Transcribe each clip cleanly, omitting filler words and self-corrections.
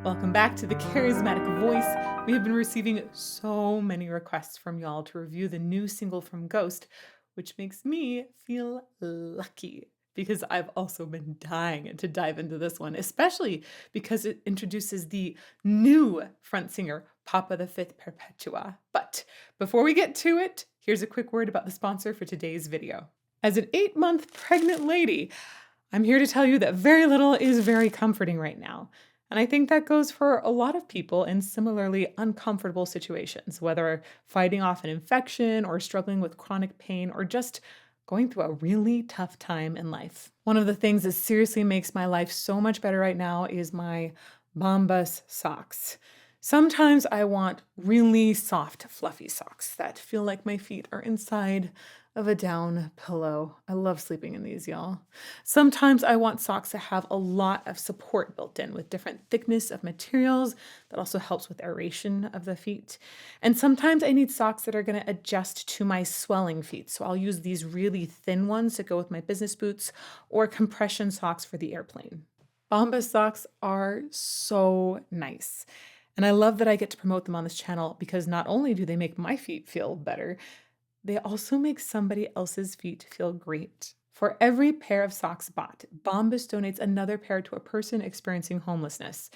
Welcome back to the Charismatic Voice. We have been receiving so many requests from y'all to review the new single from Ghost, which makes me feel lucky because I've also been dying to dive into this one, especially because it introduces the new front singer, Papa the Fifth Perpetua. But before we get to it, here's a quick word about the sponsor for today's video. As an 8-month pregnant lady, I'm here to tell you that very little is very comforting right now. And I think that goes for a lot of people in similarly uncomfortable situations, whether fighting off an infection or struggling with chronic pain or just going through a really tough time in life. One of the things that seriously makes my life so much better right now is my Bombas socks. Sometimes I want really soft, fluffy socks that feel like my feet are inside of a down pillow. I love sleeping in these, y'all. Sometimes I want socks that have a lot of support built in with different thickness of materials that also helps with aeration of the feet. And sometimes I need socks that are going to adjust to my swelling feet. So I'll use these really thin ones that go with my business boots or compression socks for the airplane. Bombas socks are so nice. And I love that I get to promote them on this channel because not only do they make my feet feel better, they also make somebody else's feet feel great. For every pair of socks bought, Bombas donates another pair to a person experiencing homelessness.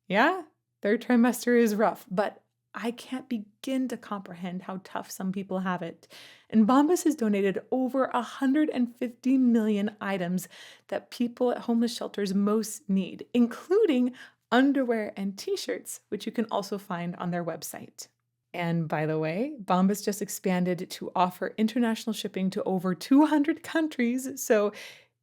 Yeah, their trimester is rough, but I can't begin to comprehend how tough some people have it. And Bombas has donated over 150 million items that people at homeless shelters most need, including underwear and t-shirts, which you can also find on their website. And by the way, Bombas just expanded to offer international shipping to over 200 countries. So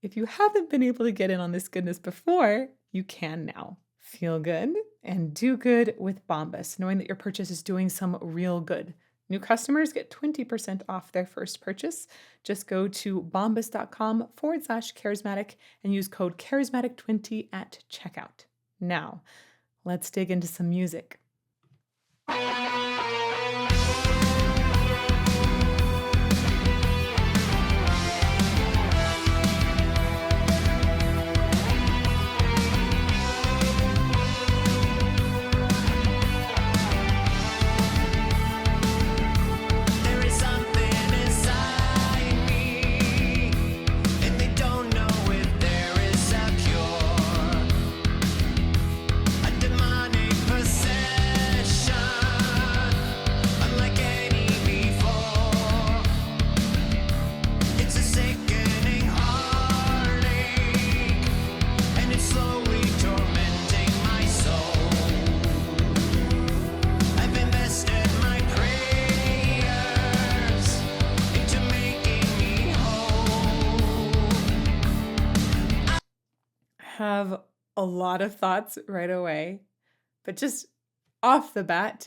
if you haven't been able to get in on this goodness before, you can now. Feel good and do good with Bombas, knowing that your purchase is doing some real good. New customers get 20% off their first purchase. Just go to bombas.com/charismatic and use code charismatic20 at checkout. Now, let's dig into some music. Have a lot of thoughts right away, but just off the bat,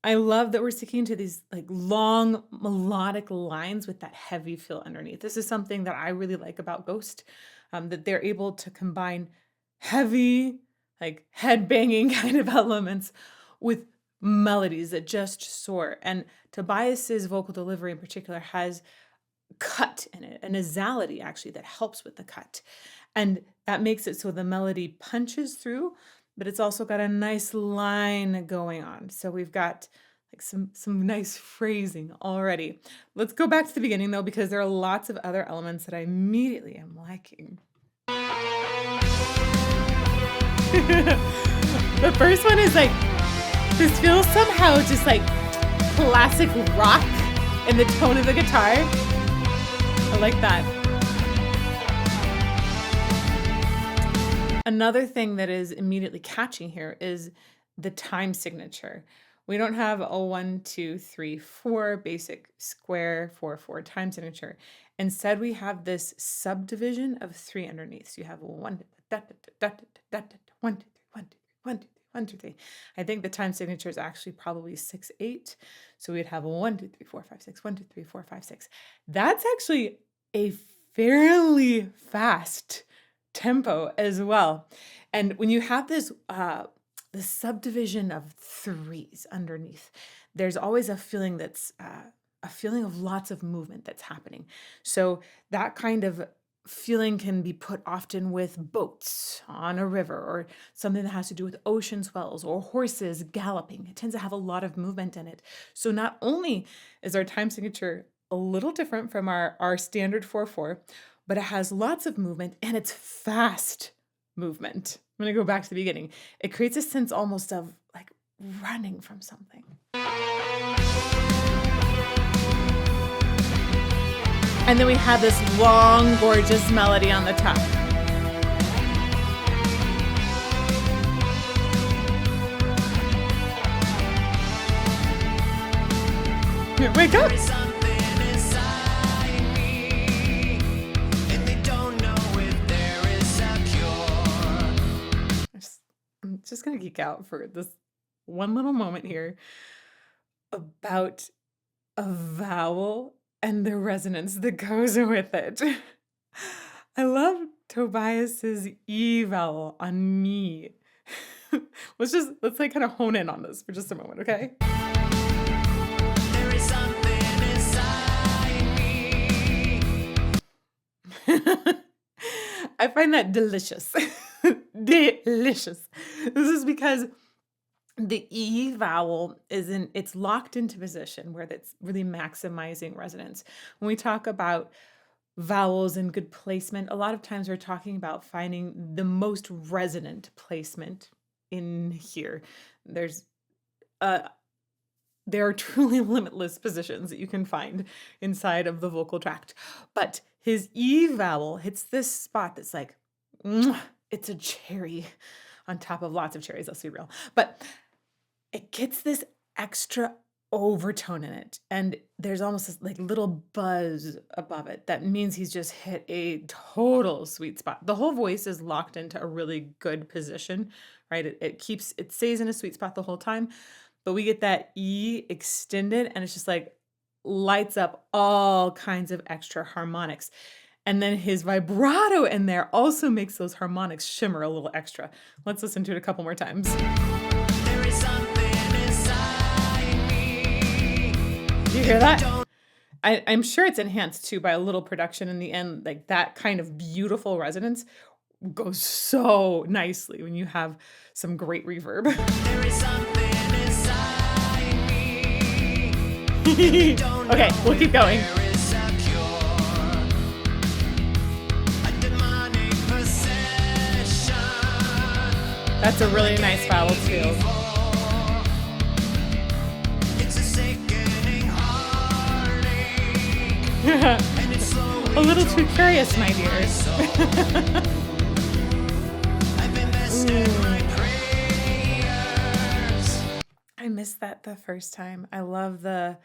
I love that we're sticking to these like long melodic lines with that heavy feel underneath. This is something that I really like about Ghost, that they're able to combine heavy, like head banging kind of elements with melodies that just soar. And Tobias's vocal delivery in particular has cut in it, a nasality actually that helps with the cut. And that makes it so the melody punches through, but it's also got a nice line going on. So we've got like some nice phrasing already. Let's go back to the beginning though, because there are lots of other elements that I immediately am liking. The first one is like, this feels somehow just like classic rock in the tone of the guitar. I like that. Another thing that is immediately catching here is the time signature. We don't have a 1, 2, 3, 4 basic square 4, 4 time signature. Instead, we have this subdivision of 3 underneath. So you have 1, 1, 2, 3, 1, 2, 3, 1, 2, 3, 1, 2, 3. I think the time signature is actually probably 6, 8. So we'd have 1, 2, 3, 4, 5, 6, 1, 2, 3, 4, 5, 6. That's actually a fairly fast tempo as well. And when you have this the subdivision of 3s underneath, there's always a feeling that's a feeling of lots of movement that's happening. So that kind of feeling can be put often with boats on a river or something that has to do with ocean swells or horses galloping. It tends to have a lot of movement in it. So not only is our time signature a little different from our standard 4/4, but it has lots of movement and it's fast movement. I'm going to go back to the beginning. It creates a sense almost of like running from something. And then we have this long, gorgeous melody on the top. Here, wake up! I'm just going to geek out for this one little moment here about a vowel and the resonance that goes with it. I love Tobias's E vowel on me. let's like kind of hone in on this for just a moment, okay? There is something inside me. I find that delicious. Delicious. This is because the E vowel it's locked into position where that's really maximizing resonance. When we talk about vowels and good placement, a lot of times we're talking about finding the most resonant placement in here. There are truly limitless positions that you can find inside of the vocal tract. But his E vowel hits this spot that's like, it's a cherry on top of lots of cherries, let's be real. But it gets this extra overtone in it. And there's almost this like little buzz above it. That means he's just hit a total sweet spot. The whole voice is locked into a really good position, right? It stays in a sweet spot the whole time. But we get that E extended and it's just like lights up all kinds of extra harmonics. And then his vibrato in there also makes those harmonics shimmer a little extra. Let's listen to it a couple more times. There is something inside me. You hear that? I'm sure it's enhanced too by a little production in the end. Like that kind of beautiful resonance goes so nicely when you have some great reverb. There is something inside me. Okay, we'll keep going. That's a really nice vowel too. A little too curious, my dears. I missed that the first time. I love the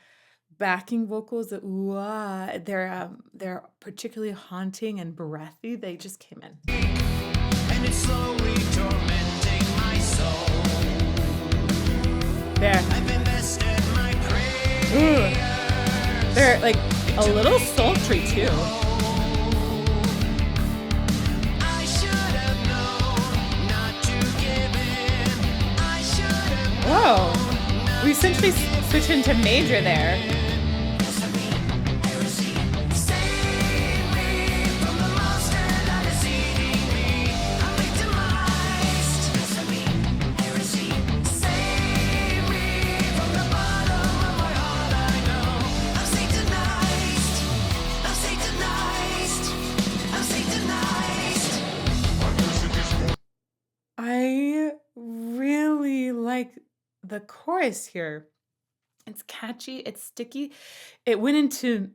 backing vocals. The ooh, ah. They're particularly haunting and breathy. They just came in. And it's slowly tormenting my soul. There. I've invested my prayers. Ooh. They're like a little sultry too. I should have known not to give in. I should have known. Whoa. We essentially switch into major there. I really like the chorus here. It's catchy, it's sticky. It went into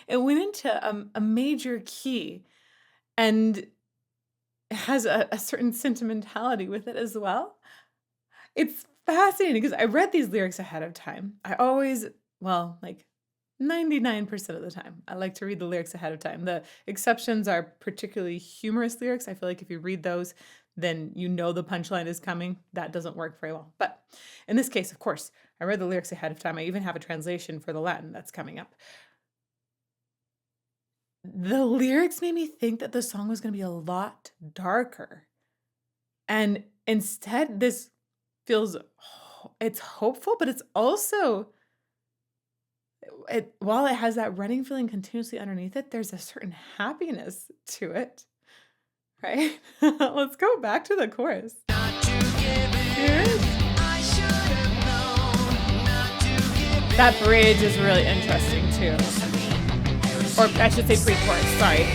a major key and it has a certain sentimentality with it as well. It's fascinating because I read these lyrics ahead of time. I always, well, like 99% of the time, I like to read the lyrics ahead of time. The exceptions are particularly humorous lyrics. I feel like if you read those, then you know the punchline is coming. That doesn't work very well. But in this case, of course, I read the lyrics ahead of time. I even have a translation for the Latin that's coming up. The lyrics made me think that the song was going to be a lot darker. And instead, this feels, it's hopeful, but it's also while it has that running feeling continuously underneath it, there's a certain happiness to it, right? Let's go back to the chorus. Here. That bridge is really interesting too. Or I should say pre-chorus, sorry.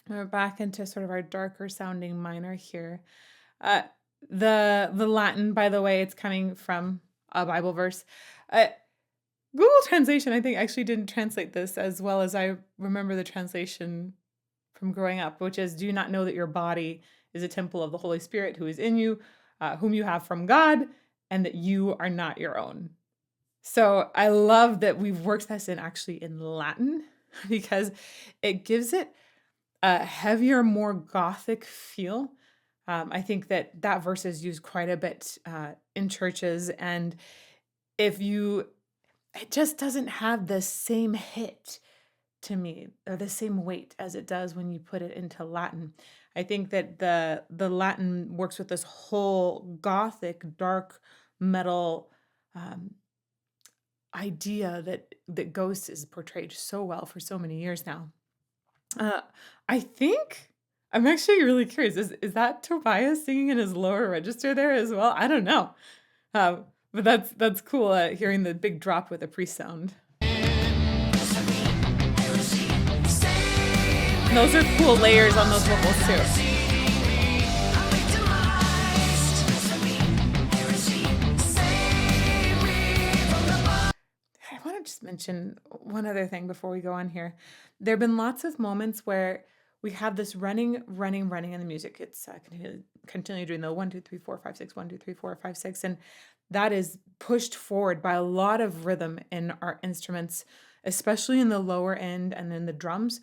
We're back into sort of our darker sounding minor here. Uh, the Latin, by the way, it's coming from a Bible verse. Google Translation, I think, actually didn't translate this as well as I remember the translation from growing up, which is, "Do you not know that your body is a temple of the Holy Spirit who is in you, whom you have from God, and that you are not your own?" So I love that we've worked this in actually in Latin because it gives it a heavier, more gothic feel. I think that that verse is used quite a bit in churches, and if you, it just doesn't have the same hit to me or the same weight as it does when you put it into Latin. I think that the Latin works with this whole gothic, dark metal idea that Ghost is portrayed so well for so many years now. I think I'm actually really curious. Is that Tobias singing in his lower register there as well? I don't know. But that's cool hearing the big drop with the pre-sound. And those are cool layers on those vocals too. I want to just mention one other thing before we go on here. There have been lots of moments where we have this running in the music. It's continually doing the 1, 2, 3, 4, 5, 6, 1, 2, 3, 4, 5, 6, and that is pushed forward by a lot of rhythm in our instruments, especially in the lower end and in the drums.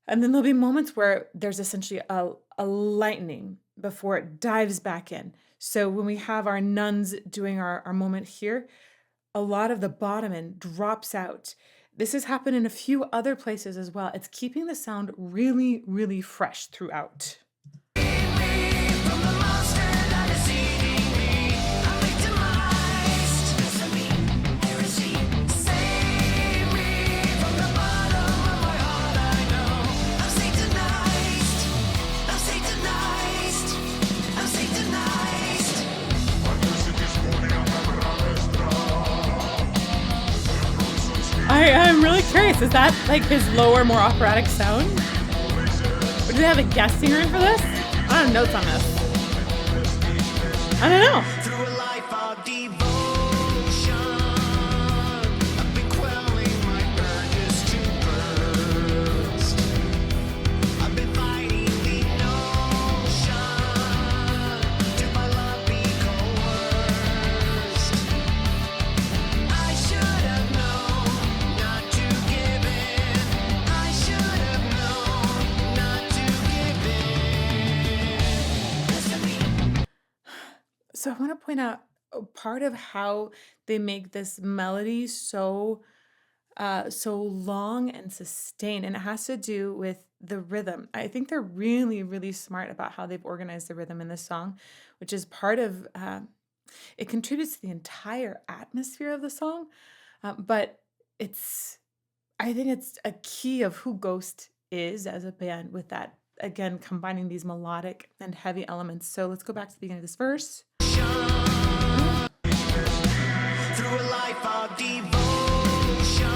And then there'll be moments where there's essentially a lightning before it dives back in. So when we have our nuns doing our moment here, a lot of the bottom end drops out. This has happened in a few other places as well. It's keeping the sound really, really fresh throughout. I'm really curious. Is that like his lower, more operatic sound? Or do they have a guest singer for this? I don't have notes on this. I don't know. So I want to point out part of how they make this melody so long and sustained, and it has to do with the rhythm. I think they're really, really smart about how they've organized the rhythm in this song, which is part of it contributes to the entire atmosphere of the song. But I think it's a key of who Ghost is as a band with that, again, combining these melodic and heavy elements. So let's go back to the beginning of this verse. Through a life of devotion,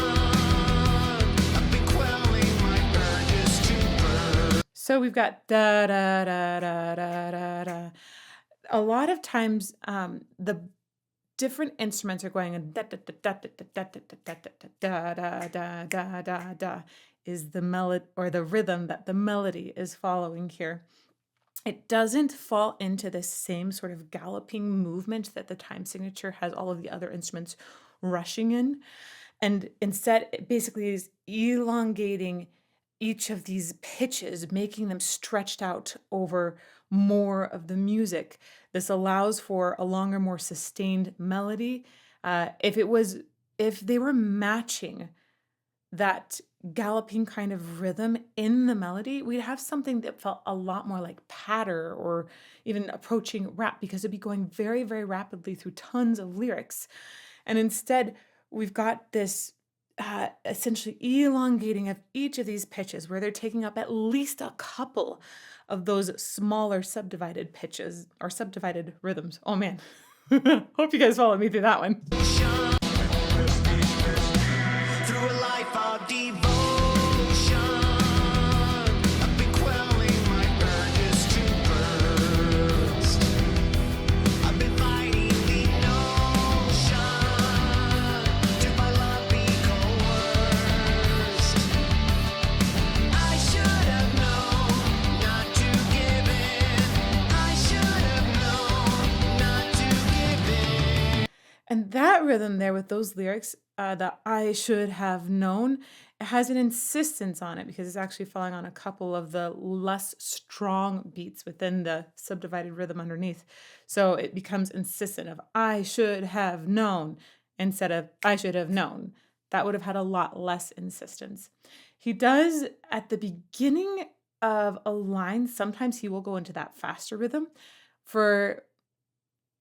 I've been quelling my urges to burn. So we've got da da da da da da da. A lot of times, the different instruments are going da da da da da da da da da da da da da da is the melody or the rhythm that the melody is following here. It doesn't fall into the same sort of galloping movement that the time signature has all of the other instruments rushing in. And instead, it basically is elongating each of these pitches, making them stretched out over more of the music. This allows for a longer, more sustained melody. If they were matching that galloping kind of rhythm in the melody, we'd have something that felt a lot more like patter or even approaching rap, because it'd be going very, very rapidly through tons of lyrics. And instead, we've got this essentially elongating of each of these pitches where they're taking up at least a couple of those smaller subdivided pitches or subdivided rhythms. Oh man. Hope you guys followed me through that one. Through a life of devotion, I've been quelling my urges to burst. I've been fighting the notion to my love be coerced. I should have known not to give in. I should have known not to give in. And that rhythm there with those lyrics, that I should have known, it has an insistence on it because it's actually falling on a couple of the less strong beats within the subdivided rhythm underneath. So it becomes insistent of I should have known instead of I should have known. That would have had a lot less insistence. He does at the beginning of a line, sometimes he will go into that faster rhythm for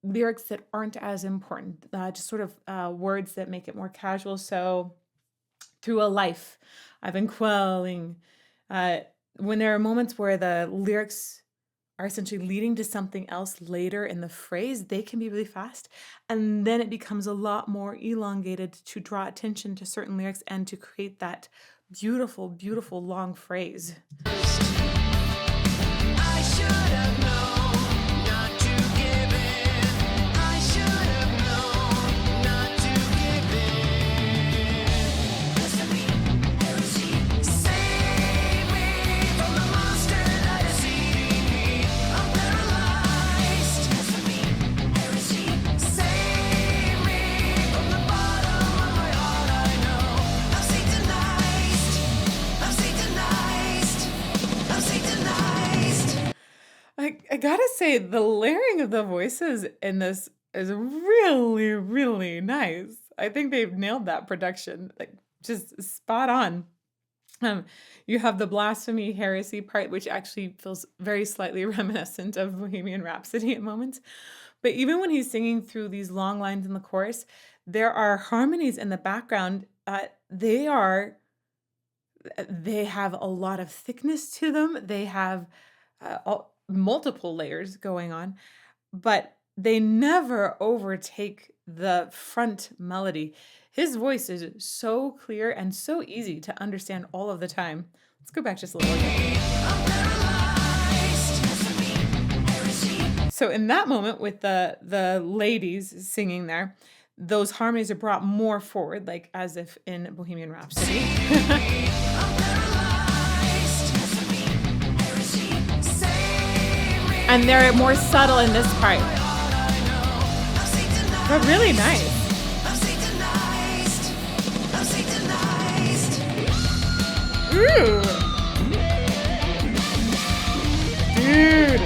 lyrics that aren't as important, just sort of words that make it more casual. So, through a life, I've been quelling. When there are moments where the lyrics are essentially leading to something else later in the phrase, they can be really fast. And then it becomes a lot more elongated to draw attention to certain lyrics and to create that beautiful, beautiful long phrase. I should have known not to give in. I should have known not to give in. Blasphemy, heresy, save me from the monster that is eating me. I'm paralyzed. Blasphemy, heresy, save me from the bottom of my heart. I know I'm Satanized. I'm Satanized. I'm Satanized. I gotta say, the layering of the voices in this is really, really nice. I think they've nailed that production, like just spot on. You have the blasphemy heresy part, which actually feels very slightly reminiscent of Bohemian Rhapsody at moments. But even when he's singing through these long lines in the chorus, there are harmonies in the background. They have a lot of thickness to them. They have multiple layers going on, but they never overtake the front melody. His voice is so clear and so easy to understand all of the time. Let's go back just a little bit. So in that moment with the ladies singing there, those harmonies are brought more forward, like as if in Bohemian Rhapsody. And they're more subtle in this part, but really nice. Ooh. Dude.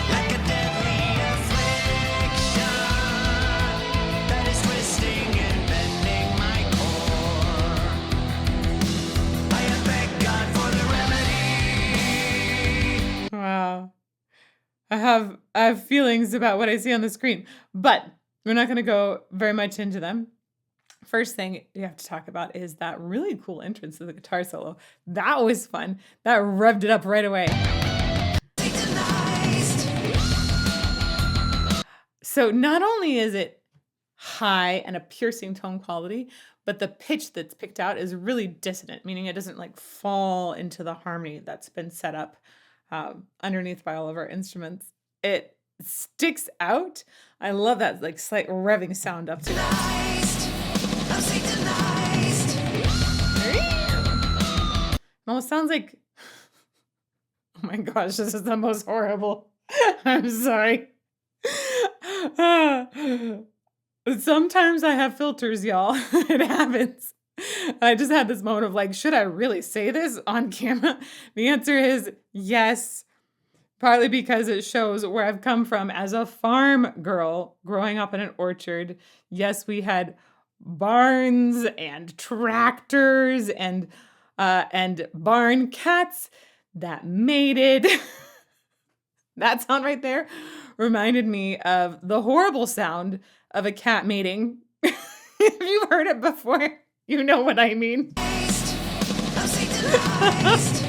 Like a deadly affliction that is twisting and bending my core. I have begged God for the remedy. Wow. I have feelings about what I see on the screen, but we're not going to go very much into them. First thing you have to talk about is that really cool entrance to the guitar solo. That was fun. That revved it up right away. Satanized. So not only is it high and a piercing tone quality, but the pitch that's picked out is really dissonant, meaning it doesn't like fall into the harmony that's been set up underneath by all of our instruments. It sticks out. I love that like slight revving sound up to it. I'm Satanized. It almost sounds like, oh my gosh, this is the most horrible. I'm sorry. Sometimes I have filters, y'all. It happens. I just had this moment of like, should I really say this on camera? The answer is yes, partly because it shows where I've come from as a farm girl growing up in an orchard. Yes, we had barns and tractors and barn cats that mated. That sound right there reminded me of the horrible sound of a cat mating. If you've heard it before, you know what I mean. I'm Satanized.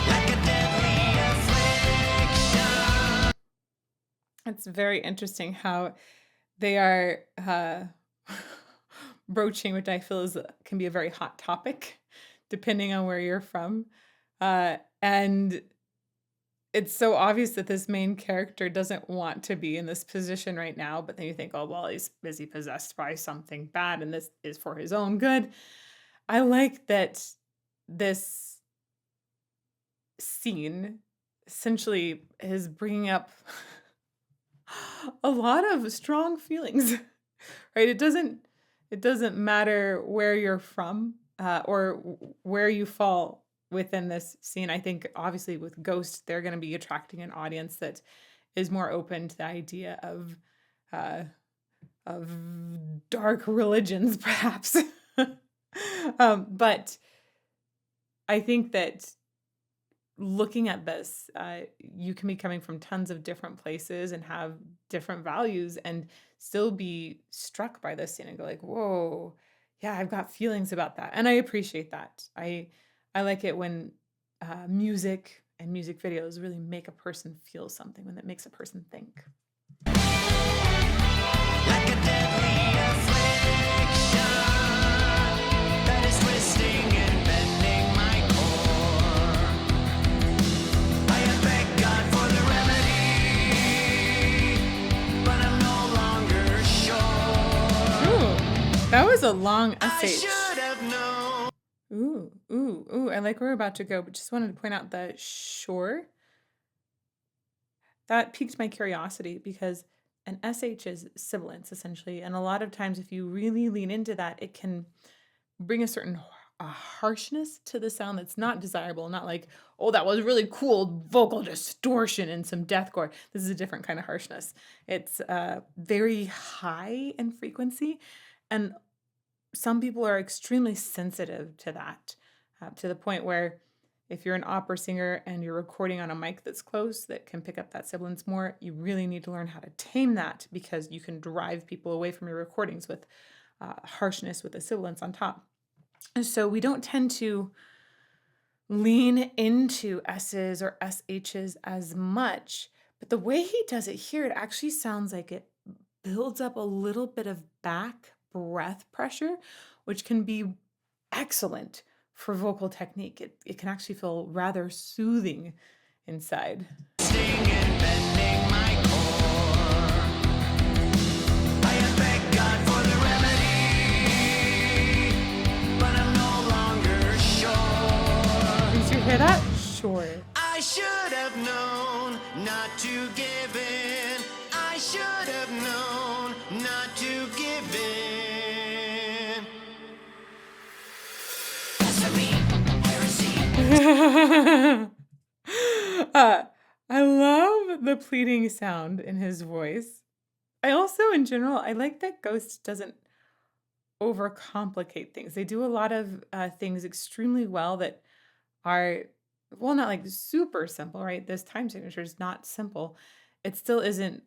Like a deadly affliction. It's very interesting how they are broaching, which I feel is can be a very hot topic, depending on where you're from. And it's so obvious that this main character doesn't want to be in this position right now, but then you think, oh, well, is he possessed by something bad and this is for his own good? I like that this scene essentially is bringing up a lot of strong feelings, right? It doesn't matter where you're from or where you fall within this scene. I think obviously with Ghost, they're going to be attracting an audience that is more open to the idea of dark religions, perhaps. But I think that looking at this, you can be coming from tons of different places and have different values and still be struck by this scene and go like, whoa, yeah, I've got feelings about that. And I appreciate that. I like it when music and music videos really make a person feel something, when it makes a person think. Like a deadly affliction that is twisting and bending my core. I have begged God for the remedy, but I'm no longer sure. Ooh, that was a long I SH. should have known. Ooh, I like where we're about to go, but just wanted to point out the sure. That piqued my curiosity because an SH is sibilance essentially. And a lot of times, if you really lean into that, it can bring a certain harshness to the sound that's not desirable. Not like, oh, that was really cool vocal distortion and some deathcore. This is a different kind of harshness. It's very high in frequency. And some people are extremely sensitive to that, to the point where if you're an opera singer and you're recording on a mic that's close that can pick up that sibilance more, you really need to learn how to tame that because you can drive people away from your recordings with harshness with the sibilance on top. And so we don't tend to lean into S's or SH's as much, but the way he does it here, it actually sounds like it builds up a little bit of back breath pressure, which can be excellent for vocal technique. It can actually feel rather soothing inside. Twisting and bending my core. I have begged God for the remedy, but I'm no longer sure. Did you hear that? Sure. I should have known not to give in. I should have known not to give in. I love the pleading sound in his voice. I also, in general, I like that Ghost doesn't overcomplicate things. They do a lot of things extremely well that are well, not like super simple, right? This time signature is not simple. It still isn't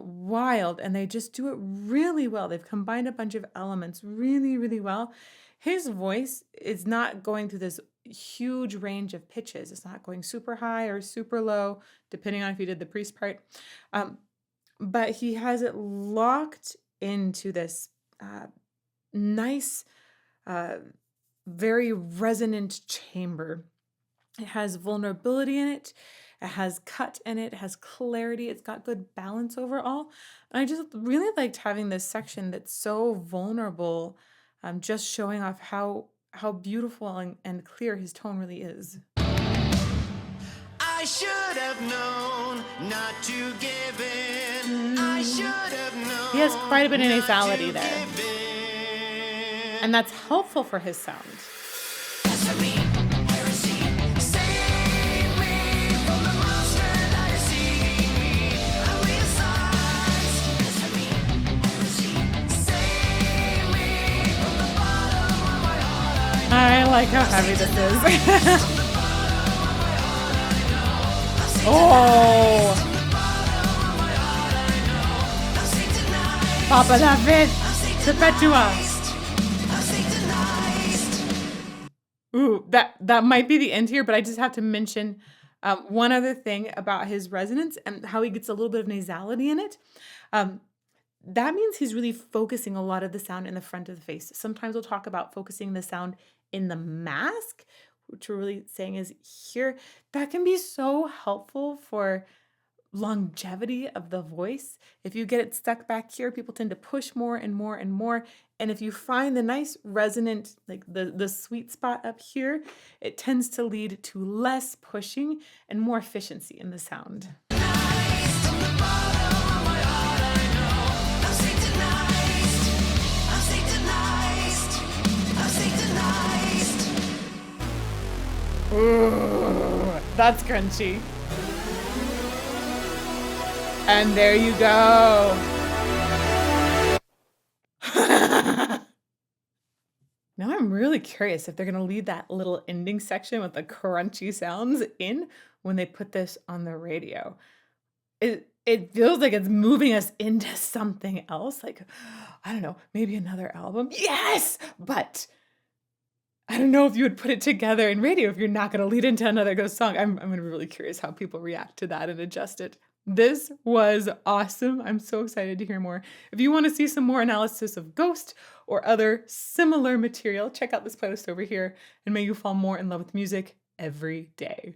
wild, and they just do it really well. They've combined a bunch of elements really, really well. His voice is not going through this huge range of pitches. It's not going super high or super low, depending on if you did the priest part. Um, but he has it locked into this uh, nice, uh, very resonant chamber. It has vulnerability in it. It has cut in it. It has clarity. It's got good balance overall. And I just really liked having this section that's so vulnerable, just showing off how beautiful and clear his tone really is. I should have known not to give in. I should have known. He has quite a bit of not nasality to there, give in. and that's helpful for his sound. Blasphemy, heresy, save me from the monster that is seeking me. I realize. Blasphemy, heresy, save me from the bottom of my heart. I like how heavy this is. Oh, Papa David, Perpetua. Ooh, that might be the end here, but I just have to mention one other thing about his resonance and how he gets a little bit of nasality in it. Um, that means he's really focusing a lot of the sound in the front of the face. Sometimes we'll talk about focusing the sound in the mask, which we're really saying is here. That can be so helpful for longevity of the voice. If you get it stuck back here, people tend to push more and more and more. And if you find the nice resonant, like the sweet spot up here, it tends to lead to less pushing and more efficiency in the sound. Ooh, that's crunchy. And there you go. Now I'm really curious if they're going to leave that little ending section with the crunchy sounds in when they put this on the radio. It feels like it's moving us into something else, like, I don't know, maybe another album. Yes, but I don't know if you would put it together in radio if you're not going to lead into another Ghost song. I'm going to be really curious how people react to that and adjust it. This was awesome. I'm so excited to hear more. If you want to see some more analysis of Ghost or other similar material, check out this playlist over here, and may you fall more in love with music every day.